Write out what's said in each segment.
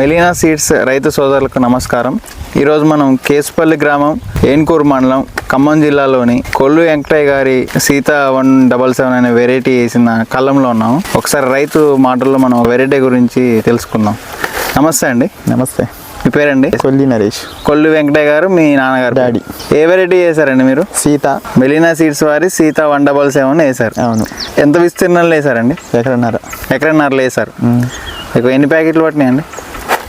Melina seeds రైతు సోదరులకు నమస్కారం. ఈరోజు మనం కేసుపల్లి గ్రామం ఏన్కూరు మండలం ఖమ్మం జిల్లాలోని కొల్లు వెంకటయ్య గారి సీతా 177 అనే వెరైటీ వేసిన కళ్ళంలో ఉన్నాం. ఒకసారి రైతు మాటల్లో మనం వెరైటీ గురించి తెలుసుకుందాం. నమస్తే అండి. నమస్తే. మీ పేరండి? కొల్లి నరేష్. కొల్లు వెంకటయ్య గారు మీ నాన్నగారు డాడీ. ఏ వెరైటీ వేసారండి మీరు? సీత. మెలీనా సీడ్స్ వారి సీతా 177 వేసారు. అవును. ఎంత విస్తీర్ణంలో వేసారండి? ఎకరన్నరలో వేసారు. మీకు ఎన్ని ప్యాకెట్లు పట్టినాయండి?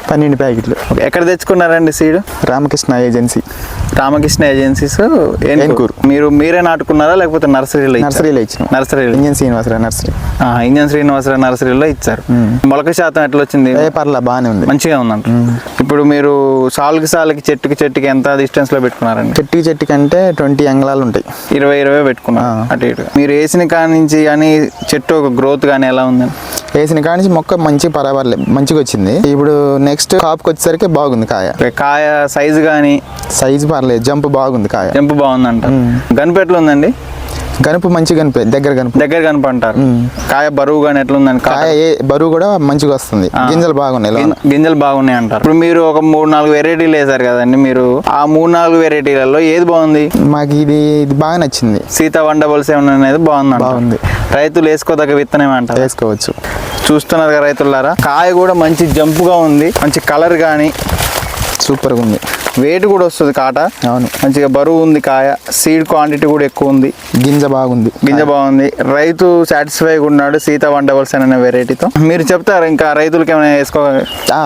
12 ప్యాకెట్లు. ఎక్కడ తెచ్చుకున్నారండి seed? Ramakrishna agency. Ramakrishna agencies Enkoor. మీరే నాటుకున్నారా లేకపోతే నర్సరీలో ఇచ్చిన. నర్సరీలో engine Srinivasarao nursery. Engine Srinivasarao నర్సరీలో ఇచ్చారు. మొలక శాతం ఎట్లా వచ్చింది? పర్లా బాగానే ఉంది, మంచిగా ఉందంట. ఇప్పుడు మీరు సాలుకి చెట్టుకి ఎంత డిస్టెన్స్ లో పెట్టుకున్నారండి? చెట్టుకి అంటే 20 అంగుళాలు ఉంటాయి. 20 పెట్టుకున్నారు అటు ఇటు. మీరు వేసిన కాడి నుంచి కానీ చెట్టు గ్రోత్ కానీ ఎలా ఉందండి? వేసిన కాడి నుంచి మొక్క మంచిగా వచ్చింది. ఇప్పుడు నెక్స్ట్ కాపుకి వచ్చేసరికి బాగుంది కాయ సైజు కానీ సైజు పర్లేదు, జంప్ బాగుంది. జంప్ బాగుందంట. గనుపు ఎట్లా ఉందండి? గనుపు మంచి గనుపు, దగ్గర గనుపు అంటారు. కాయ బరువు కానీ ఎట్లా ఉందండి? కాయ బరువు కూడా మంచిగా వస్తుంది. గింజలు బాగున్నాయి. గింజలు బాగున్నాయి అంటారు. ఇప్పుడు మీరు ఒక 3-4 వెరైటీలు వేసారు కదండి. మీరు ఆ 3-4 వెరైటీలలో ఏది బాగుంది? మాకు ఇది బాగా నచ్చింది. సీతా 177 అనేది బాగుంది. రైతులు వేసుకోదగ్గ విత్తనం అంటారు. వేసుకోవచ్చు. చూస్తున్నారు కదా రైతులారా, కాయ కూడా మంచి జంపుగా ఉంది. మంచి కలర్ కానీ సూపర్గా ఉంది. వెయిట్ కూడా వస్తుంది కాట. అవును. మంచిగా బరువు ఉంది కాయ. సీడ్ క్వాంటిటీ కూడా ఎక్కువ ఉంది. గింజ బాగుంది. రైతు సాటిస్ఫైగా ఉన్నాడు సీతా 177 అనే వెరైటీతో. మీరు చెప్తారు ఇంకా రైతులకి ఏమైనా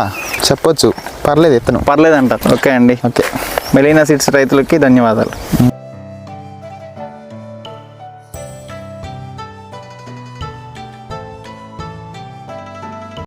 చెప్పొచ్చు. పర్లేదు, ఎత్తను పర్లేదు అంటారు. ఓకే అండి. ఓకే. మెలీనా సీడ్స్ రైతులకి ధన్యవాదాలు.